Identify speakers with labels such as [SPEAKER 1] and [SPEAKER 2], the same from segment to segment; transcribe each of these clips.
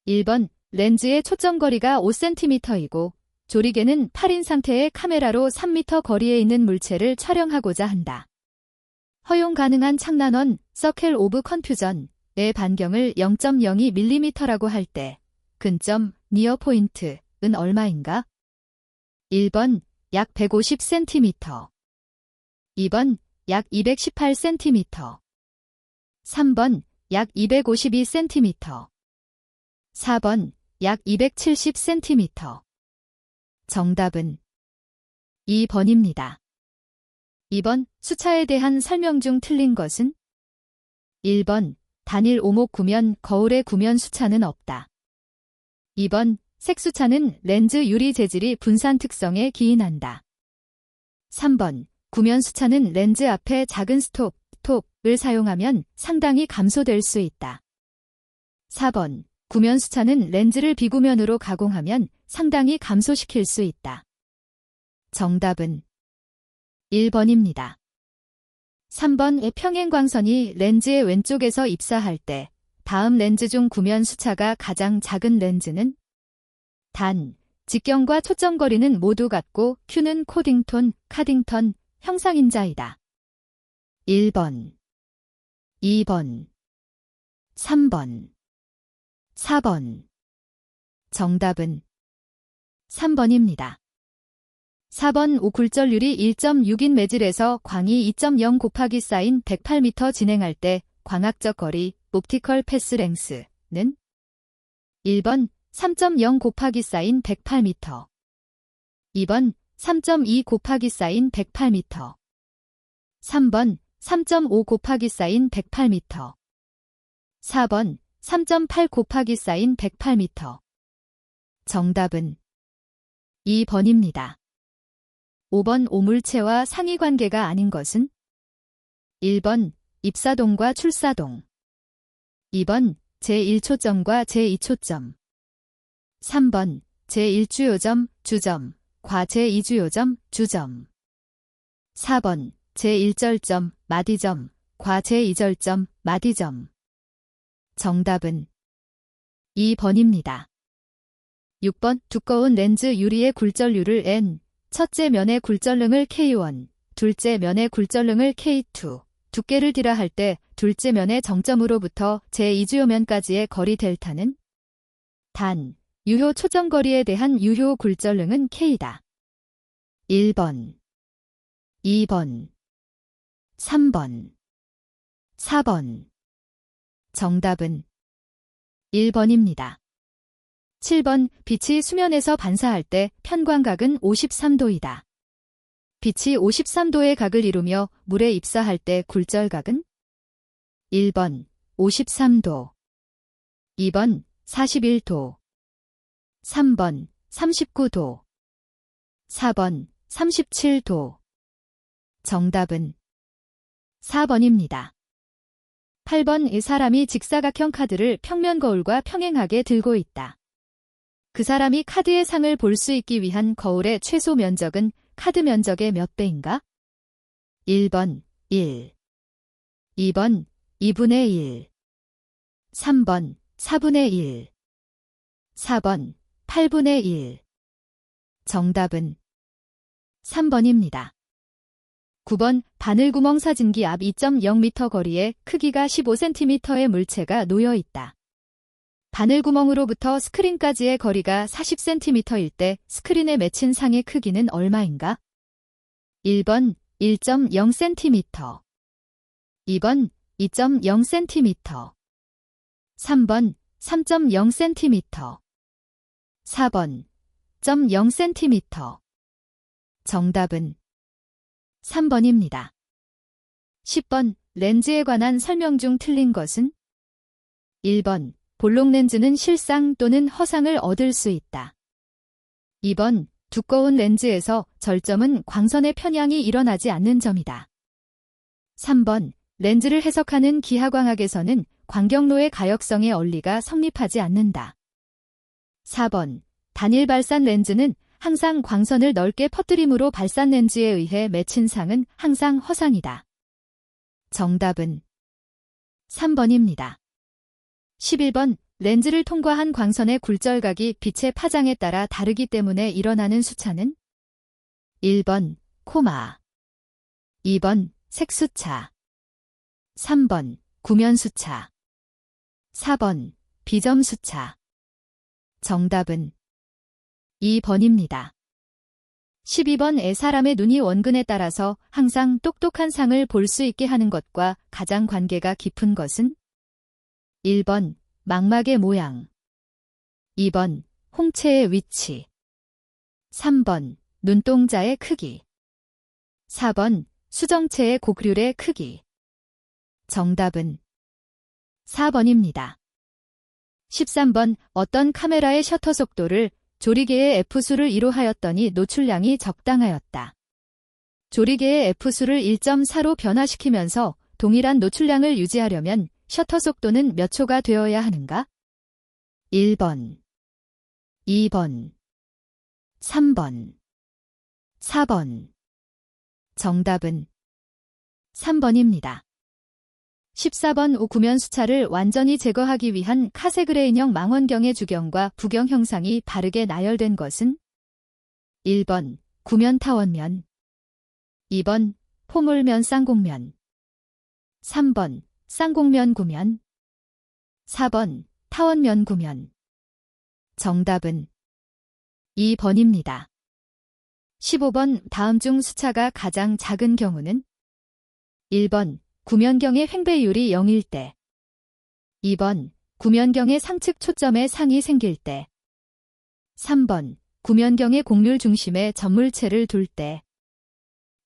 [SPEAKER 1] 1번, 렌즈의 초점거리가 5cm이고 조리개는 8인 상태의 카메라로 3m 거리에 있는 물체를 촬영하고자 한다. 허용 가능한 창난원, 서클 오브 컨퓨전의 반경을 0.02mm라고 할 때 근점, 니어 포인트는 얼마인가? 1번, 약 150cm. 2번, 약 218cm. 3번, 약 252cm. 4번, 약 270cm. 정답은 2번입니다. 2번, 수차에 대한 설명 중 틀린 것은? 1번, 단일 오목 구면, 거울의 구면 수차는 없다. 2번, 색수차는 렌즈 유리 재질이 분산 특성에 기인한다. 3번, 구면 수차는 렌즈 앞에 작은 톱을 사용하면 상당히 감소될 수 있다. 4번, 구면 수차는 렌즈를 비구면으로 가공하면 상당히 감소시킬 수 있다. 정답은 1번입니다. 3번의 평행광선이 렌즈의 왼쪽에서 입사할 때 다음 렌즈 중 구면 수차가 가장 작은 렌즈는? 단, 직경과 초점거리는 모두 같고 Q는 코딩톤, 카딩턴, 형상인자이다. 1번, 2번, 3번, 4번. 정답은 3번입니다. 4번 오굴절률이 1.6인 매질에서 광이 2.0 곱하기 사인 108m 진행할 때 광학적 거리, 옵티컬 패스 랭스는? 1번 3.0 곱하기 사인 108m. 2번 3.2 곱하기 사인 108m. 3번 3.5 곱하기 사인 108m. 4번 3.8 곱하기 사인 108m. 정답은 2번입니다. 5번 오물체와 상이관계가 아닌 것은? 1번 입사동과 출사동. 2번 제1초점과 제2초점. 3번 제1주요점, 주점, 과 제2주요점, 주점. 4번 제1절점, 마디점, 과 제2절점, 마디점. 정답은 2번입니다. 6번 두꺼운 렌즈 유리의 굴절률을 N, 첫째 면의 굴절능을 K1, 둘째 면의 굴절능을 K2, 두께를 딜하 할 때 둘째 면의 정점으로부터 제2주요면까지의 거리 델타는? 단, 유효 초점거리에 대한 유효 굴절능은 K다. 1번, 2번, 3번, 4번. 정답은 1번입니다. 7번 빛이 수면에서 반사할 때 편광각은 53도이다. 빛이 53도의 각을 이루며 물에 입사할 때 굴절각은? 1번 53도, 2번 41도, 3번 39도, 4번 37도. 정답은 4번입니다. 8번 이 사람이 직사각형 카드를 평면 거울과 평행하게 들고 있다. 그 사람이 카드의 상을 볼 수 있기 위한 거울의 최소 면적은 카드 면적의 몇 배인가? 1번 1, 2번 2분의 1, 3번 4분의 1, 4번 8분의 1. 정답은 3번입니다. 9번 바늘구멍 사진기 앞 2.0m 거리에 크기가 15cm의 물체가 놓여 있다. 바늘구멍으로부터 스크린까지의 거리가 40cm일 때 스크린에 맺힌 상의 크기는 얼마인가? 1번 1.0cm, 2번 2.0cm, 3번 3.0cm, 4번 0.0cm. 정답은 3번입니다. 10번 렌즈에 관한 설명 중 틀린 것은? 1번 볼록 렌즈는 실상 또는 허상을 얻을 수 있다. 2번 두꺼운 렌즈에서 절점은 광선의 편향이 일어나지 않는 점이다. 3번 렌즈를 해석하는 기하광학에서는 광경로의 가역성의 원리가 성립하지 않는다. 4번 단일 발산 렌즈는 항상 광선을 넓게 퍼뜨림으로 발산 렌즈에 의해 맺힌 상은 항상 허상이다. 정답은 3번입니다. 11번 렌즈를 통과한 광선의 굴절각이 빛의 파장에 따라 다르기 때문에 일어나는 수차는 1번 코마, 2번 색수차, 3번 구면수차, 4번 비점수차. 정답은 2번입니다. 12번에 사람의 눈이 원근에 따라서 항상 똑똑한 상을 볼 수 있게 하는 것과 가장 관계가 깊은 것은 1번 망막의 모양, 2번 홍채의 위치, 3번 눈동자의 크기, 4번 수정체의 곡률의 크기. 정답은 4번입니다. 13번 어떤 카메라의 셔터 속도를 조리개의 F수를 2로 하였더니 노출량이 적당하였다. 조리개의 F수를 1.4로 변화시키면서 동일한 노출량을 유지하려면 셔터 속도는 몇 초가 되어야 하는가? 1번, 2번, 3번, 4번. 정답은 3번입니다. 14번 구면수차를 완전히 제거하기 위한 카세그레인형 망원경의 주경과 부경 형상이 바르게 나열된 것은 1번 구면 타원면, 2번 포물면 쌍곡면, 3번 쌍곡면 구면, 4번 타원면 구면. 정답은 2번입니다. 15번 다음 중 수차가 가장 작은 경우는 1번 구면경의 횡배율이 0일 때, 2번 구면경의 상측 초점에 상이 생길 때, 3번 구면경의 곡률 중심에 점물체를 둘 때,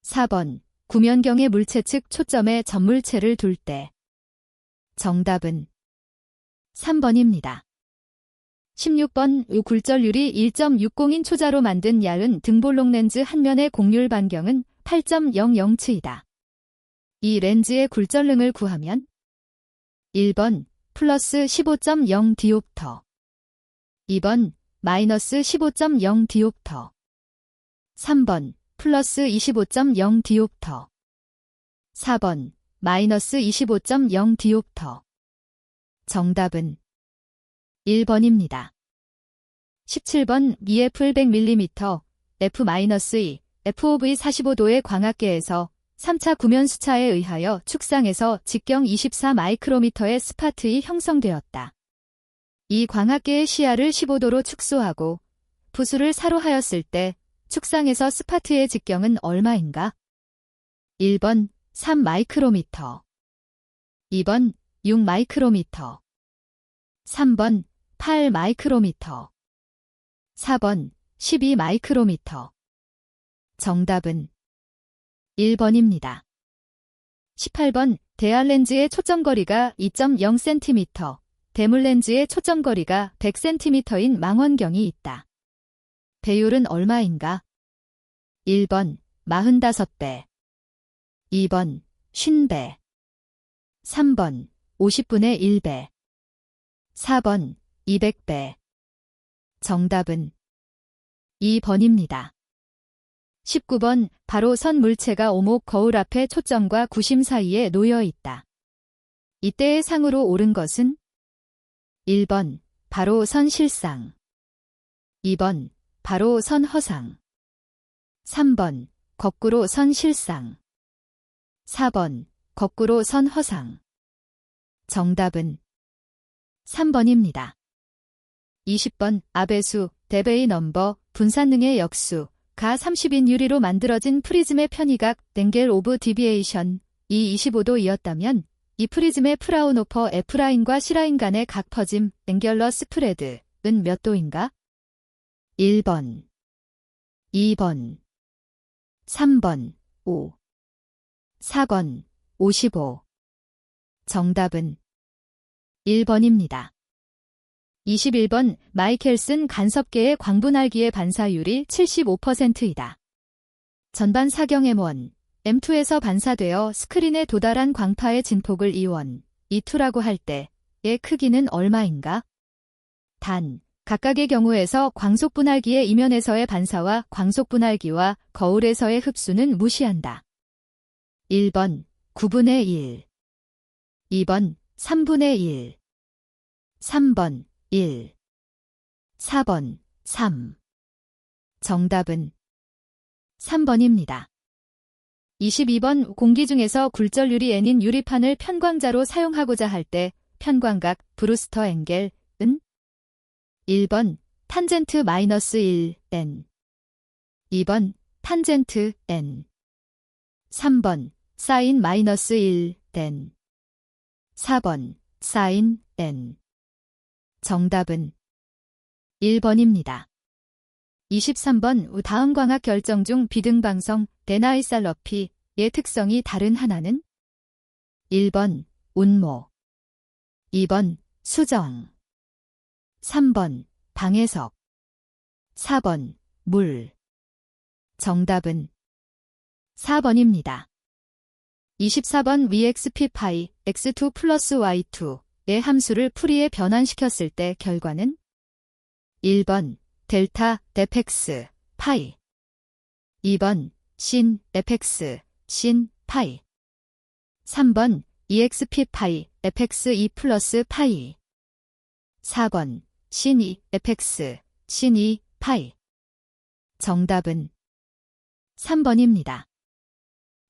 [SPEAKER 1] 4번 구면경의 물체 측 초점에 점물체를 둘 때. 정답은 3번입니다. 16번 굴절률이 1.60인 초자로 만든 야은 등볼록 렌즈 한 면의 곡률 반경은 8.00츠이다. 이 렌즈의 굴절능을 구하면 1번 플러스 15.0 디옵터, 2번 마이너스 15.0 디옵터, 3번 플러스 25.0 디옵터, 4번 마이너스 25.0 디옵터. 정답은 1번입니다. 17번 EF 100mm, F-2, FOV 45도의 광학계에서 3차 구면수차에 의하여 축상에서 직경 24 마이크로미터의 스파트이 형성되었다. 이 광학계의 시야를 15도로 축소하고 부수를 4로 하였을 때 축상에서 스파트의 직경은 얼마인가? 1번 3 마이크로미터, 2번 6 마이크로미터, 3번 8 마이크로미터, 4번 12 마이크로미터. 정답은 1번입니다. 18번 대알 렌즈의 초점거리가 2.0cm, 대물 렌즈의 초점거리가 100cm인 망원경이 있다. 배율은 얼마인가? 1번 45배, 2번 50배, 3번 50분의 1배, 4번 200배. 정답은 2번입니다. 19번 바로 선 물체가 오목 거울 앞에 초점과 구심 사이에 놓여 있다. 이때의 상으로 옳은 것은 1번 바로 선 실상, 2번 바로 선 허상, 3번 거꾸로 선 실상, 4번 거꾸로 선 허상. 정답은 3번입니다. 20번 아배수, 데베이 넘버, 분산능의 역수, 가 30인 유리로 만들어진 프리즘의 편의각, 앵겔 오브 디비에이션, 이 25도이었다면 이 프리즘의 프라운오퍼 F라인과 C라인 간의 각 퍼짐, 앵귤러 스프레드은 몇 도인가? 1번, 2번, 3번, 5, 4번, 55. 정답은 1번입니다. 21번 마이켈슨 간섭계의 광분할기의 반사율이 75%이다. 전반 사경 M1, M2에서 반사되어 스크린에 도달한 광파의 진폭을 E1, E2라고 할 때의 크기는 얼마인가? 단, 각각의 경우에서 광속분할기의 이면에서의 반사와 광속분할기와 거울에서의 흡수는 무시한다. 1번 9분의 1, 2번 3분의 1, 3번 1, 4번 3. 정답은 3번입니다. 22번 공기 중에서 굴절률이 n인 유리판을 편광자로 사용하고자 할 때 편광각 브루스터 앵겔은 1번 탄젠트 -1 n, 2번 탄젠트 n, 3번 사인 -1 n, 4번 사인 n. 정답은 1번입니다. 23번 다음 광학 결정 중 비등방성 데나이살러피의 특성이 다른 하나는 1번 운모, 2번 수정, 3번 방해석, 4번 물. 정답은 4번입니다. 24번 VXP X2 플러스 Y2의 함수를 풀이에 변환시켰을 때 결과는 1번 델타 fx 파이, 2번 신 fx 신 파이, 3번 exp 파이 fx2 플러스 파이, 4번 신 2 fx 신 2 파이. 정답은 3번입니다.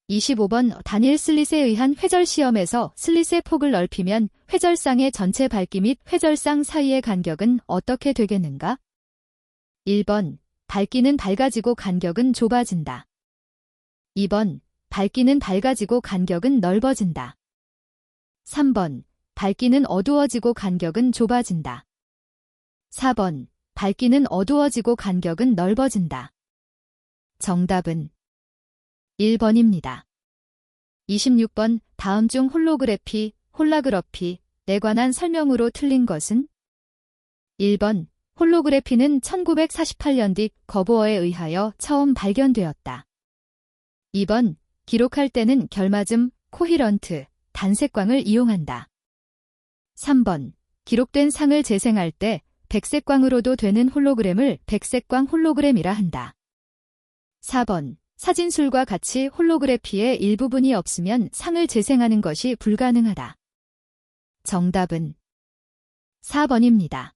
[SPEAKER 1] 25번 다닐 슬릿에 의한 회절 시험에서 슬릿의 폭을 넓히면 회절상의 전체 밝기 및 회절상 사이의 간격은 어떻게 되겠는가? 1번 밝기는 밝아지고 간격은 좁아진다. 2번 밝기는 밝아지고 간격은 넓어진다. 3번 밝기는 어두워지고 간격은 좁아진다. 4번 밝기는 어두워지고 간격은 넓어진다. 정답은 1번입니다. 26번 다음 중 홀라그래피에 관한 설명으로 틀린 것은 1번 홀로그래피는 1948년 딕 거보어에 의하여 처음 발견되었다. 2번 기록할 때는 결맞음 코히런트 단색광을 이용한다. 3번 기록된 상을 재생할 때 백색광으로도 되는 홀로그램을 백색광 홀로그램이라 한다. 4번 사진술과 같이 홀로그래피의 일부분이 없으면 상을 재생하는 것이 불가능하다. 정답은 4번입니다.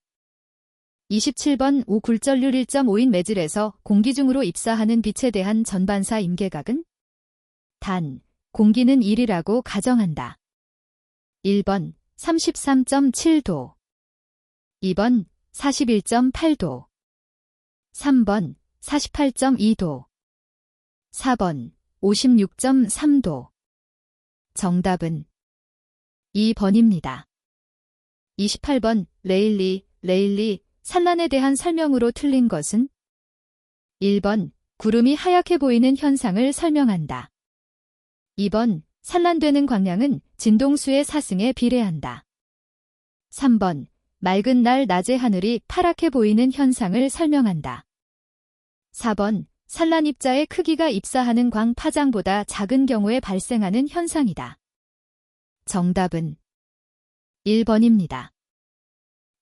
[SPEAKER 1] 27번 굴절률 1.5인 매질에서 공기 중으로 입사하는 빛에 대한 전반사 임계각은 단 공기는 1이라고 가정한다. 1번 33.7도, 2번 41.8도, 3번 48.2도, 4번 56.3도. 정답은 2번입니다. 28번 레일리 산란에 대한 설명으로 틀린 것은 1번 구름이 하얗게 보이는 현상을 설명한다. 2번 산란되는 광량은 진동수의 사승에 비례한다. 3번 맑은 날 낮의 하늘이 파랗게 보이는 현상을 설명한다. 4번 산란 입자의 크기가 입사하는 광 파장보다 작은 경우에 발생하는 현상이다. 정답은 1번입니다.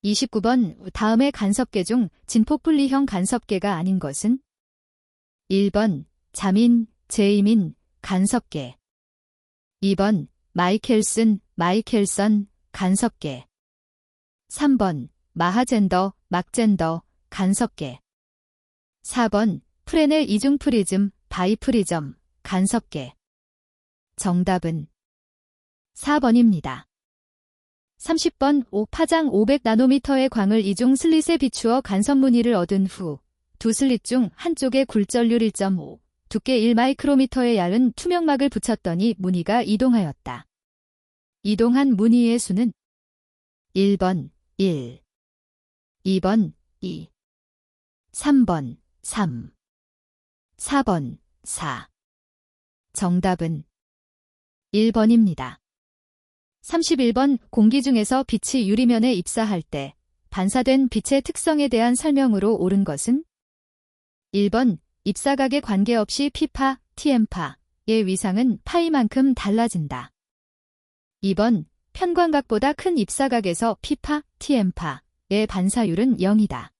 [SPEAKER 1] 29번 다음의 간섭계 중 진폭분리형 간섭계가 아닌 것은 1번 자민, 제이민, 간섭계, 2번 마이켈선, 간섭계, 3번 마하젠더, 막젠더, 간섭계, 4번 프레넬 이중프리즘, 바이프리점, 간섭계. 정답은 4번입니다. 30번 파장 500나노미터의 광을 이중 슬릿에 비추어 간섭 무늬를 얻은 후 두 슬릿 중 한쪽에 굴절률 1.5, 두께 1마이크로미터의 얇은 투명막을 붙였더니 무늬가 이동하였다. 이동한 무늬의 수는 1번 1, 2번 2, 3번 3, 4번 4. 정답은 1번입니다. 31번 공기 중에서 빛이 유리면에 입사할 때 반사된 빛의 특성에 대한 설명으로 옳은 것은 1번 입사각에 관계없이 P파, Tm파의 위상은 파이만큼 달라진다. 2번 편광각보다 큰 입사각에서 P파, Tm파의 반사율은 0이다.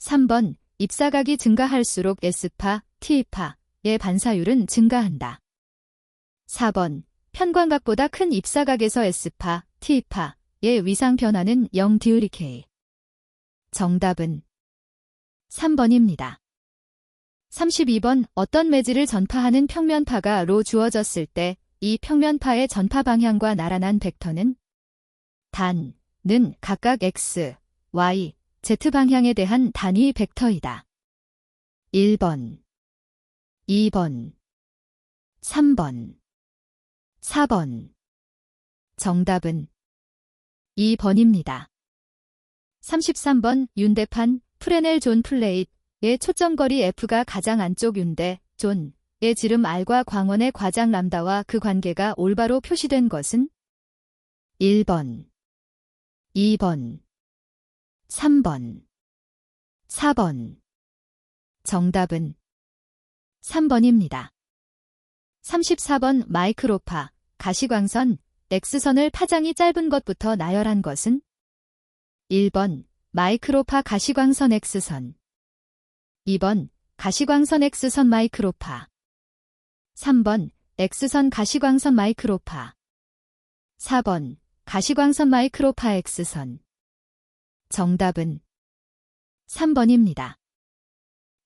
[SPEAKER 1] 3번 입사각이 증가할수록 S파, T파의 반사율은 증가한다. 4번 편광각보다 큰 입사각에서 S파, T파의 위상 변화는 0dK. 정답은 3번입니다. 32번 어떤 매질을 전파하는 평면파가 로 주어졌을 때 이 평면파의 전파 방향과 나란한 벡터는 는 각각 x, y, z 방향에 대한 단위 벡터이다. 1번, 2번, 3번, 4번. 정답은 2번입니다. 33번 윤대판 프레넬 존 플레이트의 초점거리 F가 가장 안쪽 윤대 존의 지름 R과 광원의 과장 람다와 그 관계가 올바로 표시된 것은 1번, 2번, 3번, 4번. 정답은 3번입니다. 34번 마이크로파 가시광선 X선을 파장이 짧은 것부터 나열한 것은 1번 마이크로파 가시광선 X선 2번 가시광선 X선 마이크로파 3번 X선 가시광선 마이크로파 4번 가시광선 마이크로파 X선. 정답은 3번입니다.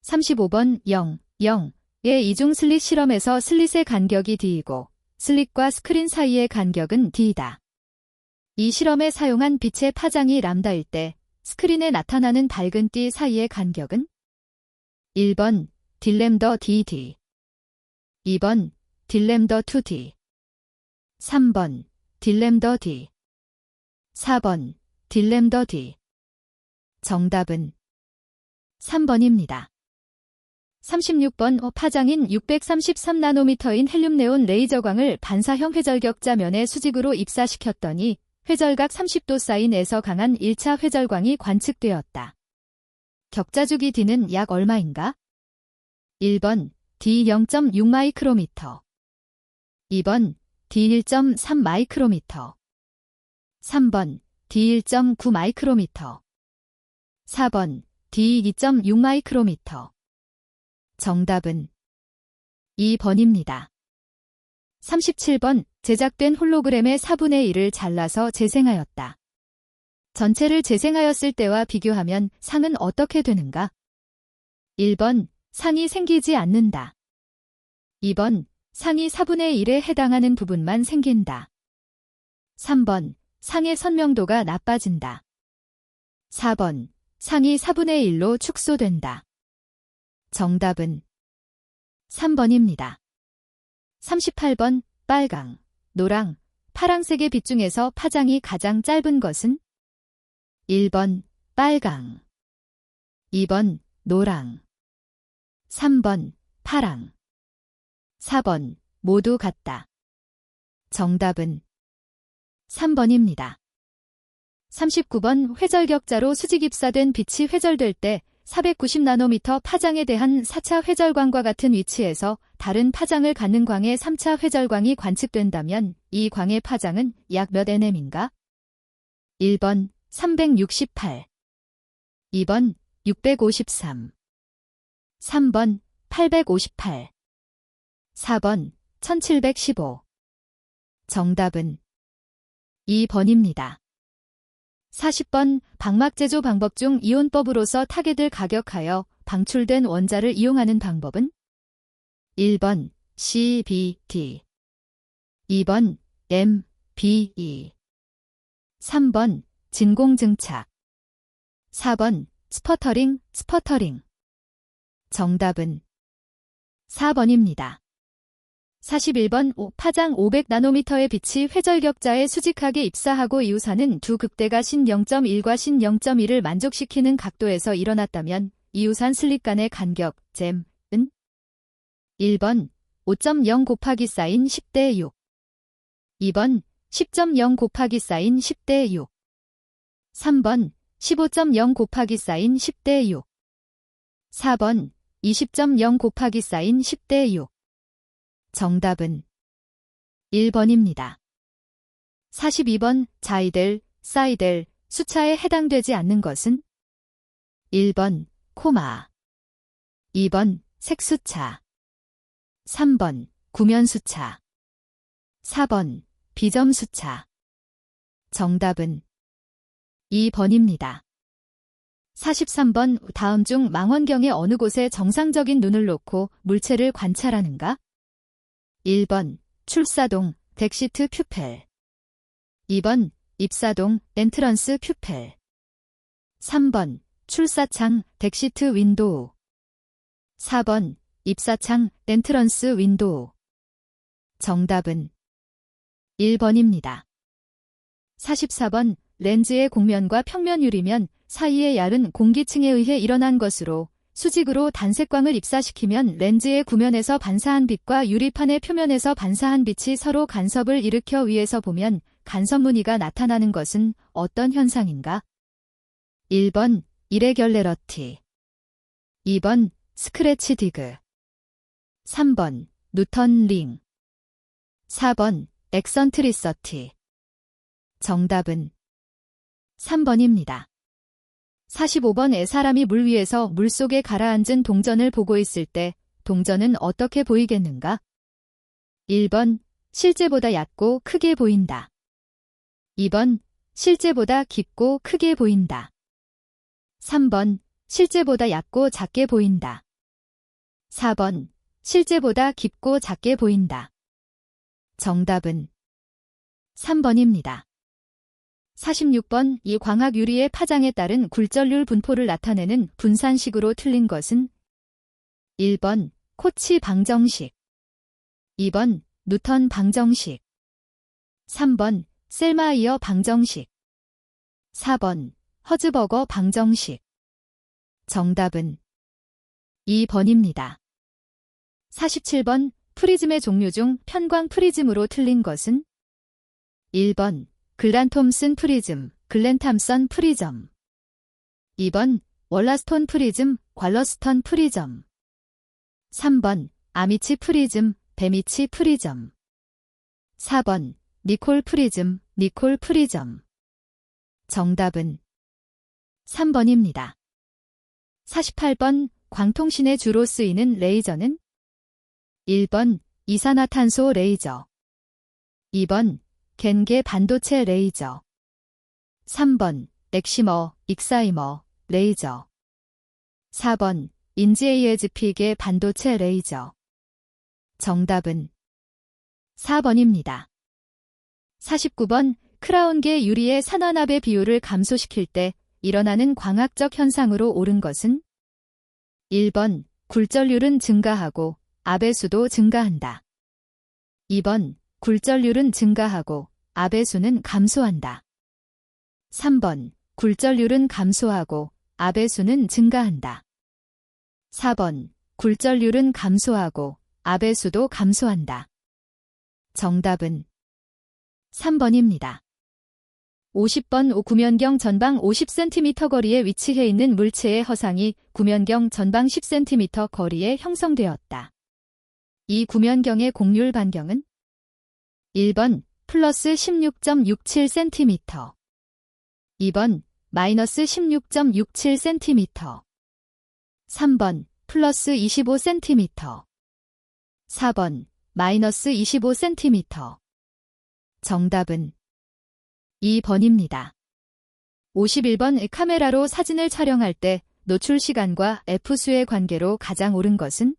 [SPEAKER 1] 35번 0의 이중 슬릿 실험에서 슬릿의 간격이 D이고 슬릿과 스크린 사이의 간격은 D이다. 이 실험에 사용한 빛의 파장이 람다일 때 스크린에 나타나는 밝은 띠 사이의 간격은 1번 D램더 DD 2번 D램더 2D 3번 D램더 D 4번 D램더 D. 정답은 3번입니다. 36번 파장인 633나노미터인 헬륨네온 레이저광을 반사형 회절격자 면의 수직으로 입사시켰더니 회절각 30도 사인에서 강한 1차 회절광이 관측되었다. 격자주기 D는 약 얼마인가? 1번 D 0.6 마이크로미터 2번 D 1.3 마이크로미터 3번 D 1.9 마이크로미터 4번 D 2.6 마이크로미터. 정답은 2번입니다. 37번 제작된 홀로그램의 4분의 1을 잘라서 재생하였다. 전체를 재생하였을 때와 비교하면 상은 어떻게 되는가? 1번 상이 생기지 않는다. 2번 상이 4분의 1에 해당하는 부분만 생긴다. 3번 상의 선명도가 나빠진다. 4번 상이 4분의 1로 축소된다. 정답은 3번입니다. 38번 빨강, 노랑, 파랑색의 빛 중에서 파장이 가장 짧은 것은 1번 빨강 2번 노랑 3번 파랑 4번 모두 같다. 정답은 3번입니다. 39번 회절격자로 수직 입사된 빛이 회절될 때 490나노미터 파장에 대한 4차 회절광과 같은 위치에서 다른 파장을 갖는 광의 3차 회절광이 관측된다면 이 광의 파장은 약 몇 nm인가? 1번 368 2번 653 3번 858 4번 1715. 정답은 2번입니다. 40번 방막 제조 방법 중 이온법으로서 타겟을 가격하여 방출된 원자를 이용하는 방법은 1번 CBD 2번 MBE 3번 진공증착 4번 스퍼터링 정답은 4번입니다. 41번 파장 500나노미터의 빛이 회절격자에 수직하게 입사하고 이유사는 두 극대가 신 0.1과 신 0.1을 만족시키는 각도에서 일어났다면 이유산 슬릿 간의 간격, 잼은 1번 5.0 곱하기 사인 10대 6 2번 10.0 곱하기 사인 10대 6 3번 15.0 곱하기 사인 10대 6 4번 20.0 곱하기 사인 10대 6. 정답은 1번입니다. 42번 자이델, 사이델 수차에 해당되지 않는 것은 1번 코마 2번 색수차 3번 구면수차 4번 비점수차. 정답은 2번입니다. 43번 다음 중 망원경의 어느 곳에 정상적인 눈을 놓고 물체를 관찰하는가? 1번 출사동 덱시트 퓨펠 2번 입사동 엔트런스 퓨펠 3번 출사창 덱시트 윈도우 4번 입사창 엔트런스 윈도우 정답은 1번입니다. 44번 렌즈의 곡면과 평면 유리면 사이의 얇은 공기층에 의해 일어난 것으로 수직으로 단색광을 입사시키면 렌즈의 구면에서 반사한 빛과 유리판의 표면에서 반사한 빛이 서로 간섭을 일으켜 위에서 보면 간섭 무늬가 나타나는 것은 어떤 현상인가? 1번 이레귤러러티 2번 스크래치 디그 3번 누턴 링 4번 엑선트리서티 정답은 3번입니다. 45번에 사람이 물 위에서 물속에 가라앉은 동전을 보고 있을 때 동전은 어떻게 보이겠는가? 1번 실제보다 얕고 크게 보인다. 2번 실제보다 깊고 크게 보인다. 3번 실제보다 얕고 작게 보인다. 4번 실제보다 깊고 작게 보인다. 정답은 3번입니다. 46번 이 광학 유리의 파장에 따른 굴절률 분포를 나타내는 분산식으로 틀린 것은 1번 코치 방정식 2번 누턴 방정식 3번 셀마이어 방정식 4번 허즈버거 방정식 정답은 2번입니다. 47번 프리즘의 종류 중 편광 프리즘으로 틀린 것은 1번 글란 톰슨 프리즘, 글렌 탐선 프리점 2번 월라스톤 프리즘, 괄러스턴 프리점 3번 아미치 프리즘, 베미치 프리점 4번 니콜 프리즘, 니콜 프리점 정답은 3번입니다. 48번 광통신에 주로 쓰이는 레이저는 1번 이산화탄소 레이저 2번 겐게 반도체 레이저 3번 엑시머, 익사이머 레이저 4번 인지ASP계 반도체 레이저 정답은 4번입니다. 49번 크라운계 유리의 산화납의 비율을 감소시킬 때 일어나는 광학적 현상으로 옳은 것은 1번 굴절률은 증가하고 압의 수도 증가한다. 2번 굴절률은 증가하고 압의 수는 감소한다. 3번 굴절률은 감소하고 압의 수는 증가한다. 4번 굴절률은 감소하고 압의 수도 감소한다. 정답은 3번입니다. 50번 구면경 전방 50cm 거리에 위치해 있는 물체의 허상이 구면경 전방 10cm 거리에 형성되었다. 이 구면경의 곡률 반경은 1번 플러스 16.67cm 2번 마이너스 16.67cm 3번 플러스 25cm 4번 마이너스 25cm 정답은 2번입니다. 51번 카메라로 사진을 촬영할 때 노출 시간과 f수의 관계로 가장 옳은 것은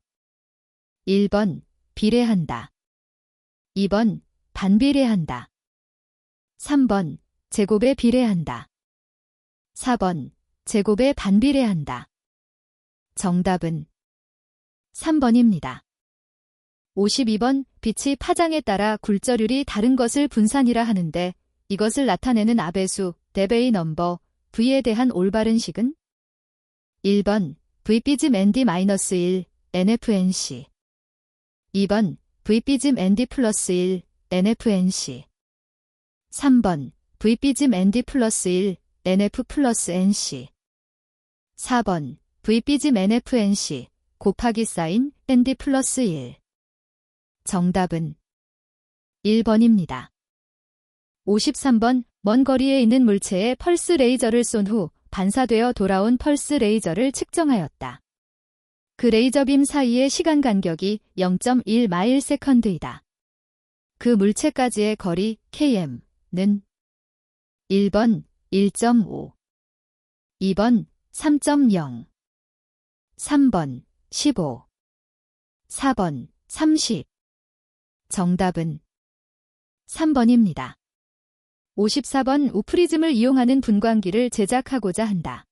[SPEAKER 1] 1번 비례한다. 2번 반비례한다. 3번 제곱에 비례한다. 4번 제곱에 반비례한다. 정답은 3번입니다. 52번 빛이 파장에 따라 굴절률이 다른 것을 분산이라 하는데 이것을 나타내는 압의수, 데베이 넘버, V에 대한 올바른 식은 1번 VB즘 ND-1, NFNC 2번 VB즘 ND 플러스 1, NFNC 3번 VB즘 ND 플러스 1, NF 플러스 NC 4번 VB즘 NFNC 곱하기 사인 ND 플러스 1 정답은 1번입니다. 53번 먼 거리에 있는 물체에 펄스 레이저를 쏜 후 반사되어 돌아온 펄스 레이저를 측정하였다. 그 레이저빔 사이의 시간 간격이 0.1마일/s. 그 물체까지의 거리 km는 1번 1.5, 2번 3.0, 3번 15, 4번 30. 정답은 3번입니다. 54번 우프리즘을 이용하는 분광기를 제작하고자 한다.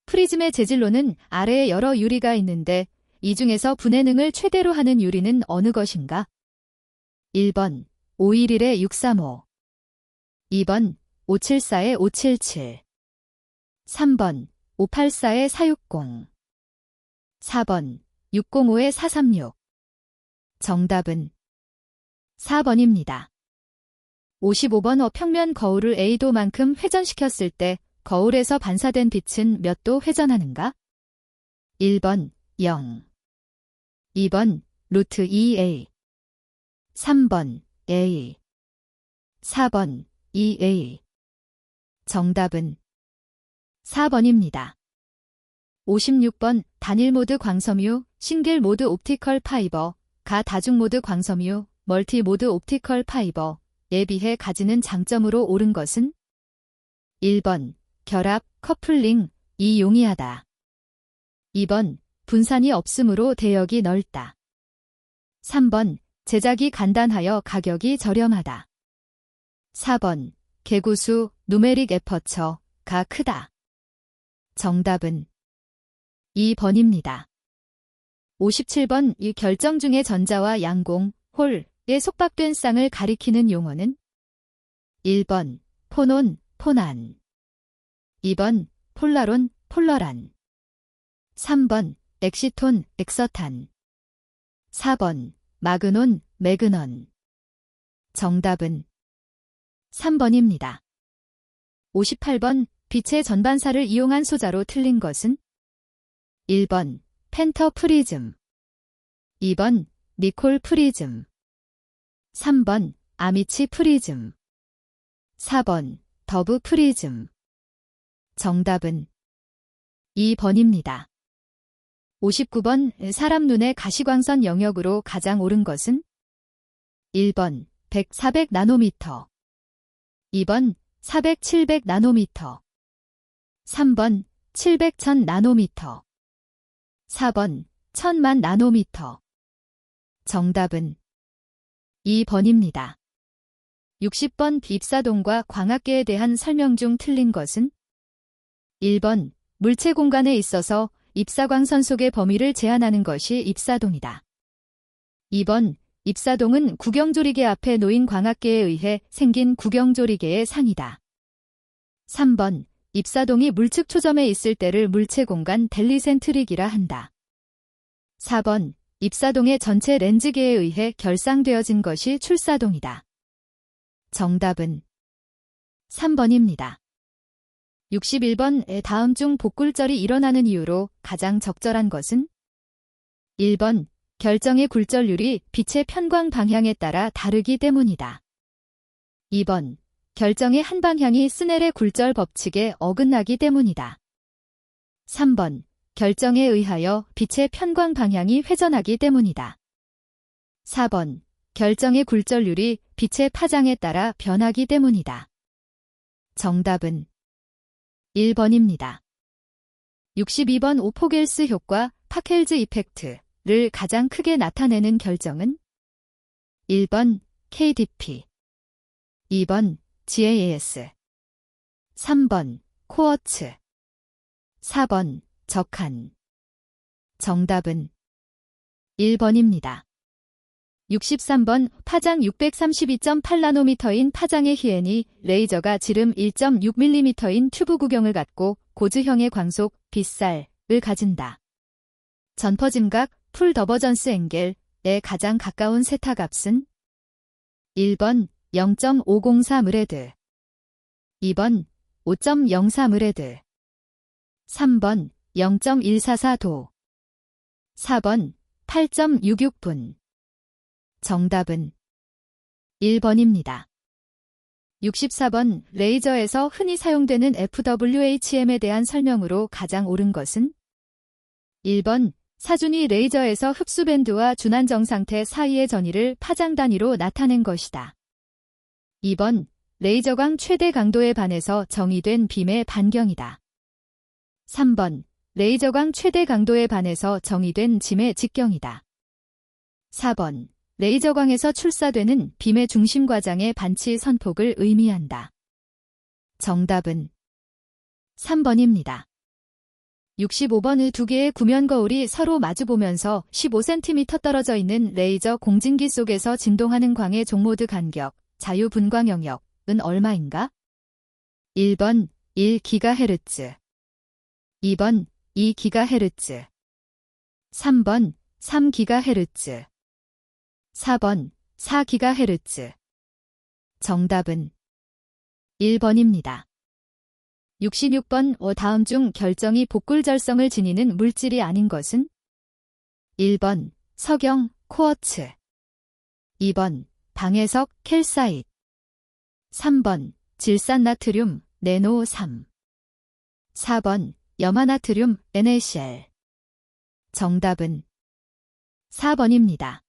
[SPEAKER 1] 프리즘의 재질로는 아래에 여러 유리가 있는데 이 중에서 분해능을 최대로 하는 유리는 어느 것인가? 1번 511에 635, 2번 574에 577, 3번 584에 460, 4번 605에 436. 정답은 4번입니다. 55번 평면 거울을 A도만큼 회전시켰을 때 거울에서 반사된 빛은 몇 도 회전하는가? 1번 0, 2번 루트 2A, 3번 A, 4번 2A. 정답은 4번입니다. 56번 단일 모드 광섬유, 싱글 모드 옵티컬 파이버, 가 다중 모드 광섬유, 멀티 모드 옵티컬 파이버에 비해 가지는 장점으로 옳은 것은? 1번 결합, 커플링이 용이하다. 2번 분산이 없으므로 대역이 넓다. 3번 제작이 간단하여 가격이 저렴하다. 4번 개구수, 누메릭 에퍼처가 크다. 정답은 2번입니다. 57번 이 결정 중의 전자와 양공, 홀에 속박된 쌍을 가리키는 용어는? 1번 포논, 포난, 2번 폴라론, 폴러란, 3번 엑시톤, 엑서탄, 4번 마그논, 매그넌. 정답은 3번입니다. 58번 빛의 전반사를 이용한 소자로 틀린 것은? 1번 펜터 프리즘, 2번 니콜 프리즘, 3번 아미치 프리즘, 4번 더브 프리즘. 정답은 2번입니다. 59번 사람 눈의 가시광선 영역으로 가장 옳은 것은? 1번 100, 400 나노미터, 2번 400, 700 나노미터, 3번 700, 1000 나노미터, 4번 1000만 나노미터. 정답은 2번입니다. 60번 입사동과 광학계에 대한 설명 중 틀린 것은? 1번 물체 공간에 있어서 입사광선 속의 범위를 제한하는 것이 입사동이다. 2번 입사동은 구경조리개 앞에 놓인 광학계에 의해 생긴 구경조리개의 상이다. 3번 입사동이 물측 초점에 있을 때를 물체 공간 델리센트릭이라 한다. 4번 입사동의 전체 렌즈계에 의해 결상되어진 것이 출사동이다. 정답은 3번입니다. 61번 다음 중 복굴절이 일어나는 이유로 가장 적절한 것은? 1번 결정의 굴절률이 빛의 편광 방향에 따라 다르기 때문이다. 2번 결정의 한 방향이 스넬의 굴절 법칙에 어긋나기 때문이다. 3번 결정에 의하여 빛의 편광 방향이 회전하기 때문이다. 4번 결정의 굴절률이 빛의 파장에 따라 변하기 때문이다. 정답은 1번입니다. 62번 오포겔스 효과, 파켈즈 이펙트를 가장 크게 나타내는 결정은? 1번 KDP, 2번 GAS, 3번 코어츠, 4번 적한. 정답은 1번입니다. 63번 파장 632.8나노미터인 파장의 희엔이 레이저가 지름 1.6mm인 튜브 구경을 갖고 고즈형의 광속, 빛살을 가진다. 전퍼짐각, 풀 더버전스 앵겔에 가장 가까운 세타값은? 1번 0.504 무레드, 2번 5.04 무레드, 3번 0.144도, 4번 8.66분. 정답은 1번입니다. 64번 레이저에서 흔히 사용되는 FWHM에 대한 설명으로 가장 옳은 것은? 1번 사준이 레이저에서 흡수밴드와 준안정 상태 사이의 전위를 파장 단위로 나타낸 것이다. 2번 레이저광 최대 강도에 반해서 정의된 빔의 반경이다. 3번. 레이저광 최대 강도에 반해서 정의된 짐의 직경이다. 4번. 레이저광에서 출사되는 빔의 중심 과장의 반치 선폭을 의미한다. 정답은 3번입니다. 65번의 두 개의 구면 거울이 서로 마주보면서 15cm 떨어져 있는 레이저 공진기 속에서 진동하는 광의 종모드 간격, 자유분광 영역은 얼마인가? 1번 1GHz, 2번 2GHz, 3번 3GHz, 4번 4GHz. 정답은 1번입니다. 66번 다음 중 결정이 복굴절성을 지니는 물질이 아닌 것은? 1번 석영, 코어츠, 2번 방해석, 켈사इत, 3번 질산나트륨, 네노3, 4번 염화나트륨, NaCl. 정답은 4번입니다.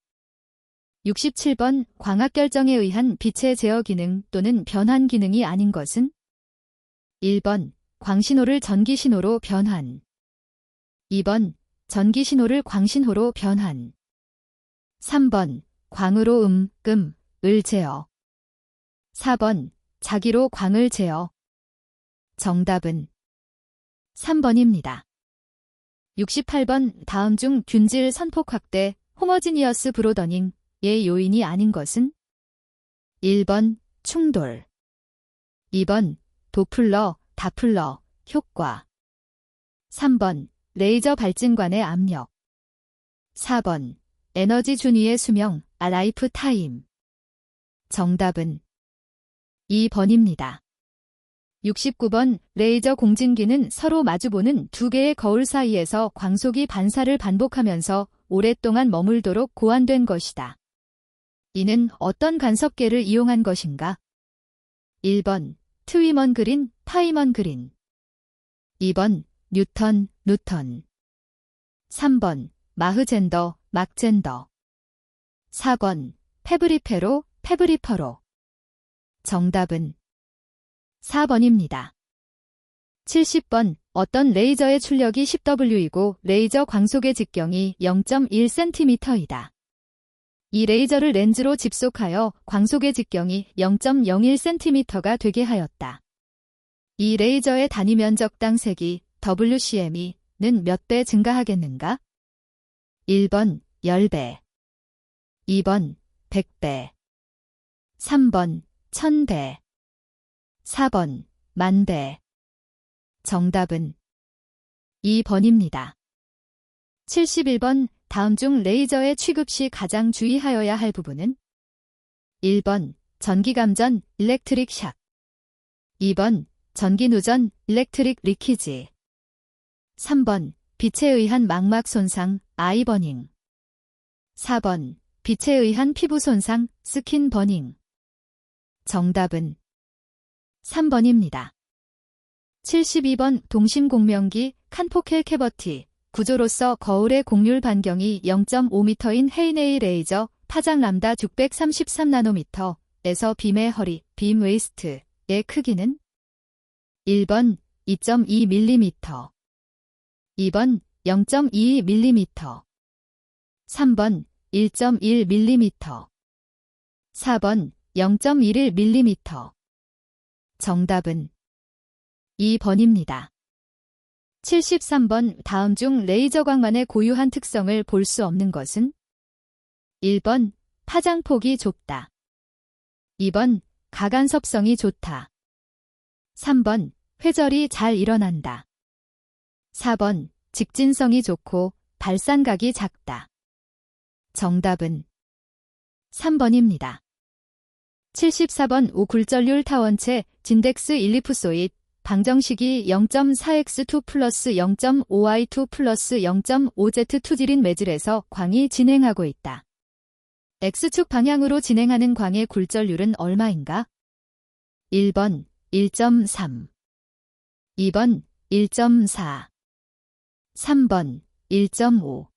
[SPEAKER 1] 67번 광학결정에 의한 빛의 제어 기능 또는 변환 기능이 아닌 것은? 1번 광신호를 전기신호로 변환, 2번 전기신호를 광신호로 변환, 3번 광으로 을 제어, 4번 자기로 광을 제어. 정답은 3번입니다. 68번 다음 중 균질 선폭 확대, 호머지니어스 브로더닝의 요인이 아닌 것은? 1번 충돌, 2번 도플러, 다플러 효과, 3번 레이저 발진관의 압력, 4번 에너지 준위의 수명, 라이프 타임. 정답은 2번입니다. 69번 레이저 공진기는 서로 마주보는 두 개의 거울 사이에서 광속이 반사를 반복하면서 오랫동안 머물도록 고안된 것이다. 이는 어떤 간섭계를 이용한 것인가? 1번 트위먼 그린, 파이먼 그린, 2번 뉴턴, 누턴, 3번 마흐젠더, 막젠더, 4번 페브리페로, 페브리퍼로. 정답은 4번입니다. 70번 어떤 레이저의 출력이 10W이고 레이저 광속의 직경이 0.1cm이다. 이 레이저를 렌즈로 집속하여 광속의 직경이 0.01cm가 되게 하였다. 이 레이저의 단위 면적당 색이 WCM는 몇 배 증가하겠는가? 1번 10배, 2번 100배, 3번 1000배, 4번 만배. 정답은 2번입니다. 71번 다음 중 레이저의 취급 시 가장 주의하여야 할 부분은? 1번 전기감전, 일렉트릭 샥, 2번 전기누전, 일렉트릭 리키지, 3번 빛에 의한 망막 손상, 아이 버닝, 4번 빛에 의한 피부 손상, 스킨 버닝. 정답은 3번입니다. 72번 동심공명기, 칸포켈 캐버티 구조로서 거울의 곡률 반경이 0.5m인 헤이네이 레이저 파장 람다 633나노미터에서 빔의 허리, 빔 웨이스트의 크기는? 1번 2.2mm, 2번 0.22mm, 3번 1.1mm, 4번 0.11mm. 정답은 2번입니다. 73번 다음 중 레이저광만의 고유한 특성을 볼 수 없는 것은? 1번 파장폭이 좁다, 2번 가간섭성이 좋다, 3번 회절이 잘 일어난다, 4번 직진성이 좋고 발산각이 작다. 정답은 3번입니다. 74번 오굴전률 타원체 진덱스 일리프소잇 방정식이 0.4x2 플러스 0.5y2 플러스 0.5z2질인 매질에서 광이 진행하고 있다. X축 방향으로 진행하는 광의 굴절률은 얼마인가? 1번 1.3, 2번 1.4, 3번 1.5,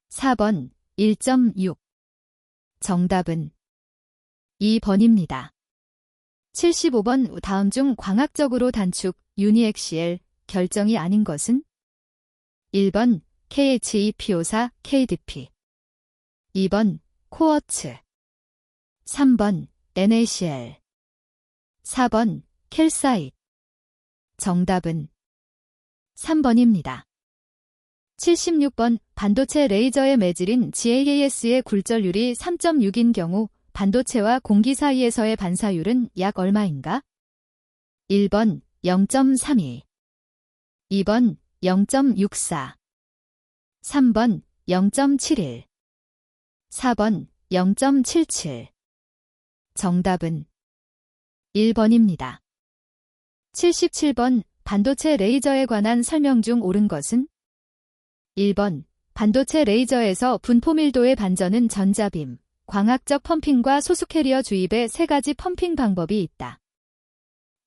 [SPEAKER 1] 4번 1.6. 정답은 2번입니다. 75번 다음 중 광학적으로 단축 유니액시엘 결정이 아닌 것은? 1번 KHEP54 KDP 2번 코어츠 3번 NaCl 4번 캘사이트 정답은 3번입니다. 76번 반도체 레이저의 매질인 GaAs의 굴절률이 3.6인 경우 반도체와 공기 사이에서의 반사율은 약 얼마인가? 1번 0.32 2번 0.64 3번 0.71 4번 0.77 정답은 1번입니다. 77번 반도체 레이저에 관한 설명 중 옳은 것은? 1번 반도체 레이저에서 분포 밀도의 반전은 전자빔, 광학적 펌핑과 소수 캐리어 주입의 세 가지 펌핑 방법이 있다.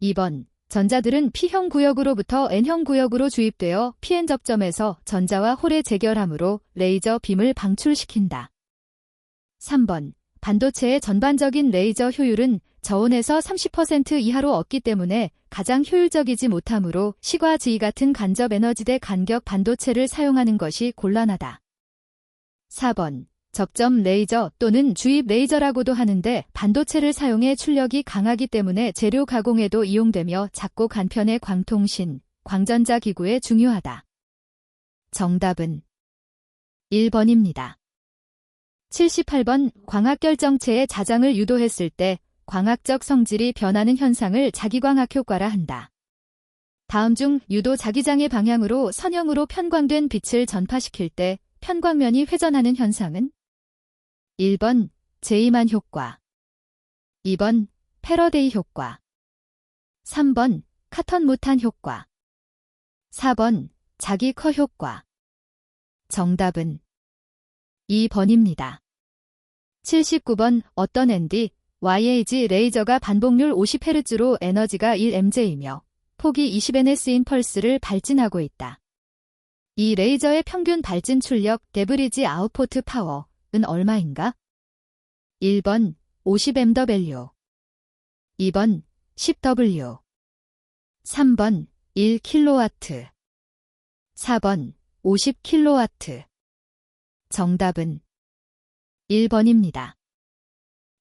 [SPEAKER 1] 2번 전자들은 P형 구역으로부터 N형 구역으로 주입되어 PN 접점에서 전자와 홀의 재결함으로 레이저 빔을 방출시킨다. 3번 반도체의 전반적인 레이저 효율은 저온에서 30% 이하로 얻기 때문에 가장 효율적이지 못하므로 시과-지휘 같은 간접 에너지대 간격 반도체를 사용하는 것이 곤란하다. 4번 접점 레이저 또는 주입 레이저라고도 하는데 반도체를 사용해 출력이 강하기 때문에 재료 가공에도 이용되며 작고 간편의 광통신, 광전자 기구에 중요하다. 정답은 1번입니다. 78번 광학결정체의 자장을 유도했을 때 광학적 성질이 변하는 현상을 자기광학 효과라 한다. 다음 중 유도 자기장의 방향으로 선형으로 편광된 빛을 전파시킬 때 편광면이 회전하는 현상은? 1번 제이만 효과 2번 패러데이 효과 3번 카턴무탄 효과 4번 자기커 효과 정답은 2번입니다. 79번 어떤 ND, YAG 레이저가 반복률 50Hz로 에너지가 1mJ이며 폭이 20ns인 펄스를 발진하고 있다. 이 레이저의 평균 발진 출력 데브리지 아웃포트 파워는 얼마인가? 1번 50mW 2번 10W 3번 1kW 4번 50kW 정답은 1번입니다.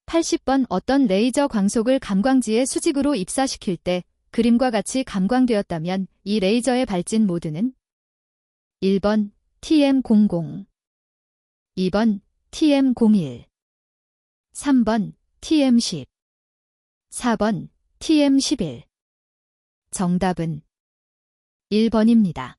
[SPEAKER 1] 80번 어떤 레이저 광속을 감광지에 수직으로 입사시킬 때 그림과 같이 감광되었다면 이 레이저의 발진 모드는? 1번 TM00 2번 TM01 3번 TM10 4번 TM11 정답은 1번입니다.